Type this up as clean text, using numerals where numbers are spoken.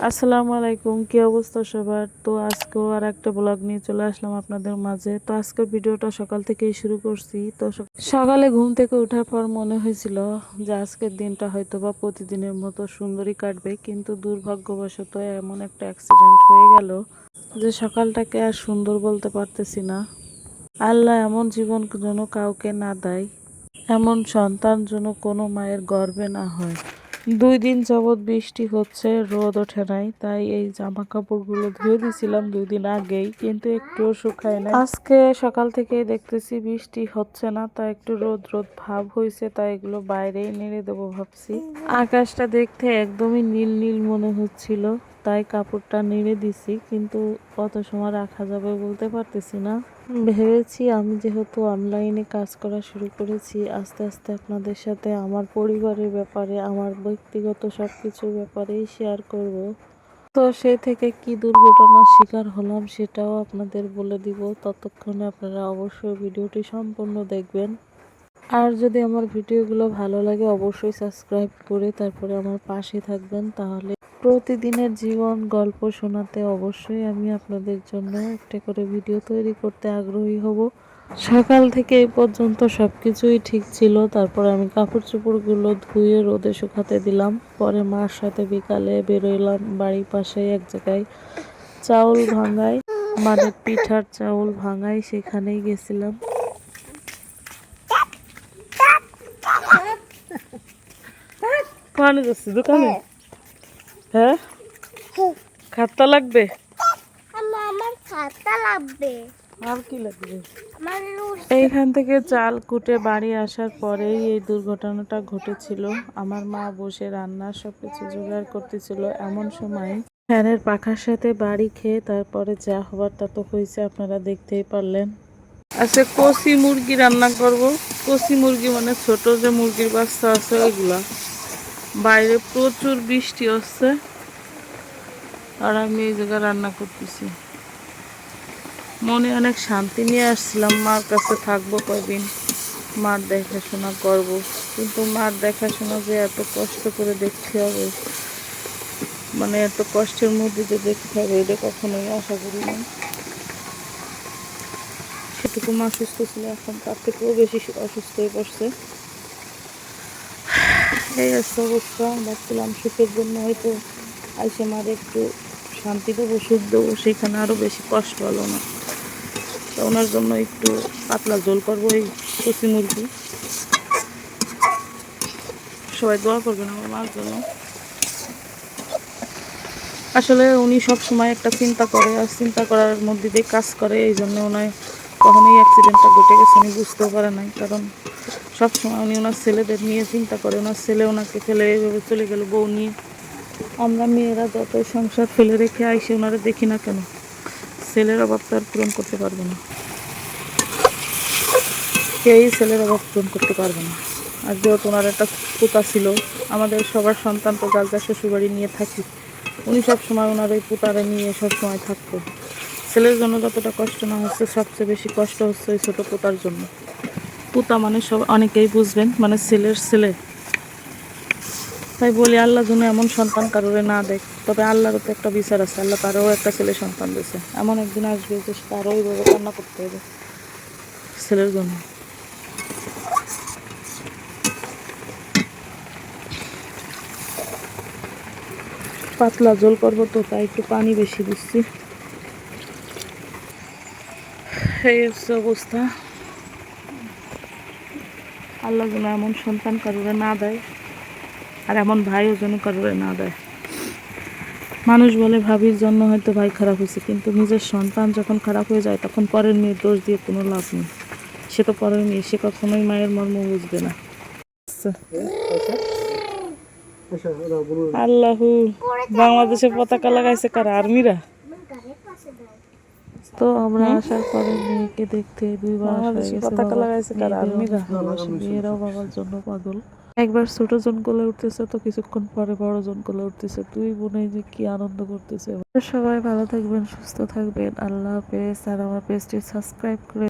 আসসালামু আলাইকুম, কি অবস্থা সবার? তো আজকেও আর একটা ব্লগ নিয়ে চলে আসলাম আপনাদের মাঝে। তো আজকের ভিডিওটা সকাল থেকেই শুরু করছি। তো সকালে ঘুম থেকে ওঠার পর মনে হয়েছিল যে আজকের দিনটা হয়তো বা প্রতিদিনের মতো সুন্দরই কাটবে, কিন্তু দুর্ভাগ্যবশত এমন একটা অ্যাক্সিডেন্ট হয়ে গেল যে সকালটাকে আর সুন্দর বলতে পারতেছি না। আল্লাহ এমন জীবন যেন কাউকে না দেয়, এমন সন্তান যেন কোনো মায়ের গর্ভে না হয়। 2 দিন যাবৎ বৃষ্টি হচ্ছে, রোদ ওঠে নাই, তাই এই জামা কাপড়গুলো ধুয়ে দিয়েছিলাম 2 দিন আগেই, কিন্তু একটুও শুকায় না। আজকে সকাল থেকেই দেখতেছি বৃষ্টি হচ্ছে না, তাই একটু রোদ রোদ ভাব হয়েছে, তাই এগুলো বাইরেই নেড়ে দেবো ভাবছি। আকাশটা দেখতে একদমই নীল নীল মনে হচ্ছিল, তাই কাপড়টা নেড়ে দিছি, কিন্তু কত সময় রাখা যাবে বলতে পারতেছি না। ভেবেছি আমি যেহেতু অনলাইনে কাজ করা শুরু করেছি, আস্তে আস্তে আপনাদের সাথে আমার পরিবারের ব্যাপারে, আমার ব্যক্তিগত সব কিছুর ব্যাপারেই শেয়ার করব। তো সে থেকে কি দুর্ঘটনার শিকার হলাম সেটাও আপনাদের বলে দিব। ততক্ষণে আপনারা অবশ্যই ভিডিওটি সম্পূর্ণ দেখবেন। আর যদি আমার ভিডিওগুলো ভালো লাগে অবশ্যই সাবস্ক্রাইব করে তারপরে আমার পাশে থাকবেন, তাহলে প্রতিদিনের জীবন গল্প শোনাতে অবশ্যই আমি আপনাদের জন্য একটা করে ভিডিও তৈরি করতে আগ্রহী হব। সকাল থেকে এই পর্যন্ত সব কিছুই ঠিক ছিল, তারপরে আমি কাপড় চোপড়গুলো ধুয়ে রোদে শুকাতে দিলাম। পরে মার সাথে বিকালে বেরোলাম বাড়ির পাশে এক জায়গায় চাউল ভাঙায়, মানে পিঠার চাউল ভাঙায়, সেখানেই গেছিলাম। কোয়ানে যাচ্ছি? দোকানে? হ্যাঁ, খাতা লাগবে। আমার খাতা লাগবে। আর কি লাগবে? আমার এইখান থেকে চাল কুটে বাড়ি আসার পরেই এই দুর্ঘটনাটা ঘটেছিল। আমার মা বসে রান্নার সবকিছু জোগাড় করতেছিল, এমন সময় ফ্যানের পাখার সাথে বাড়ি খেয়ে তারপরে যা হবার তা তো হয়েছে, আপনারা দেখতেই পারলেন। আচ্ছা, কষি মুরগি রান্না করব। কষি মুরগি মানে ছোট যে মুরগির বাচ্চা আছে ওইগুলা। বাইরে প্রচুর বৃষ্টি হচ্ছে আর আমি এই জায়গায় রান্না করতেছি। মনে অনেক শান্তি নিয়ে আসছিলাম, মার কাছে থাকবো কয়দিন, মার দেখাশোনা করব, কিন্তু মার দেখাশোনা যে এত কষ্ট করে দেখতে হবে, মানে এত কষ্টের মধ্যে যে দেখতে হবে, এটা কখনোই আশা করি না। সেটুকু মা সুস্থ ছিল, এখন তার থেকেও বেশি অসুস্থ হয়ে পড়ছে। এই হচ্ছে অবস্থা। ভাবছিলাম সুখের জন্য হয়তো আইসে মার একটু শান্তি দেবো, সুখ দেবো, সেখানে আরও বেশি কষ্ট হলো না। তো ওনার জন্য একটু পাতলা ঝোল করবো এই কচি মুরগি। সবাই দোয়া করবেন আমার মার জন্য। আসলে উনি সব সময় একটা চিন্তা করে, আর চিন্তা করার মধ্যে দিয়ে কাজ করে, এই জন্য ওনার কখনোই অ্যাক্সিডেন্টটা ঘটে গেছে উনি বুঝতেও পারে নাই। কারণ সবসময় উনি ওনার ছেলেদের নিয়ে চিন্তা করে, ওনার ছেলে ওনাকে ফেলে এইভাবে চলে গেল বউ নিয়ে। আমরা মেয়েরা যতই সংসার ফেলে রেখে আইসে ওনারা দেখি না কেন, ছেলের অভাব তো আর পূরণ করতে পারবে না, কেউই ছেলের অভাব পূরণ করতে পারবে না। আর যেহেতু ওনার একটা পুতা ছিল, আমাদের সবার সন্তান তো যার যার শ্বশুরবাড়ি নিয়ে থাকি, উনি সবসময় ওনার ওই পুতারে নিয়ে সবসময় থাকতো। ছেলের জন্য যতটা কষ্ট না হচ্ছে, সবচেয়ে বেশি কষ্ট হচ্ছে ওই ছোটো পুতার জন্য। পুতা মানে সব অনেকেই বুঝবেন, মানে ছেলের ছেলে। তাই বলি আল্লাহ যেন এমন সন্তান কারোরে না দেখ, তবে আল্লাহরও তো একটা বিচার আছে, আল্লাহ তারও একটা ছেলে সন্তান দিয়েছে। এমন একদিন আসবে যে তারও ওইভাবে কান্না করতে হবে ছেলের জন্য। পাতলা ঝোল করবো তো, তাই একটু পানি বেশি দিচ্ছি। এই হচ্ছে অবস্থা। আল্লাহ যেন এমন সন্তান কারোরে না দেয়, আর এমন ভাইও যেন কারোরে না দেয়। মানুষ বলে ভাবির জন্য হয়তো ভাই খারাপ হয়েছে, কিন্তু নিজের সন্তান যখন খারাপ হয়ে যায় তখন পরের মেয়ের দোষ দিয়ে কোনো লাভ নেই। সে তো পরের মেয়ে, সে কখনোই মায়ের মর্ম বুঝবে না। আল্লাহু, বাংলাদেশের পতাকা লাগাইছে কারা? আর্মিরা। তো আমরা আসার পরে মেয়েকে দেখতে 2 মাস হয়ে গেছে। পতাকা লাগাইছে কারা? আর্মিরা। মেয়েরাও বাবার জন্য পাগল। একবার ছোট জন কোলে উঠতেছে, তো কিছুক্ষণ পরে বড় জন কোলে উঠতেছে, 2 বোনে যে কি আনন্দ করতেছে। সবাই ভালো থাকবেন, সুস্থ থাকবেন, আল্লাহ হাফেজ। আর আমার পেজটি সাবস্ক্রাইব করে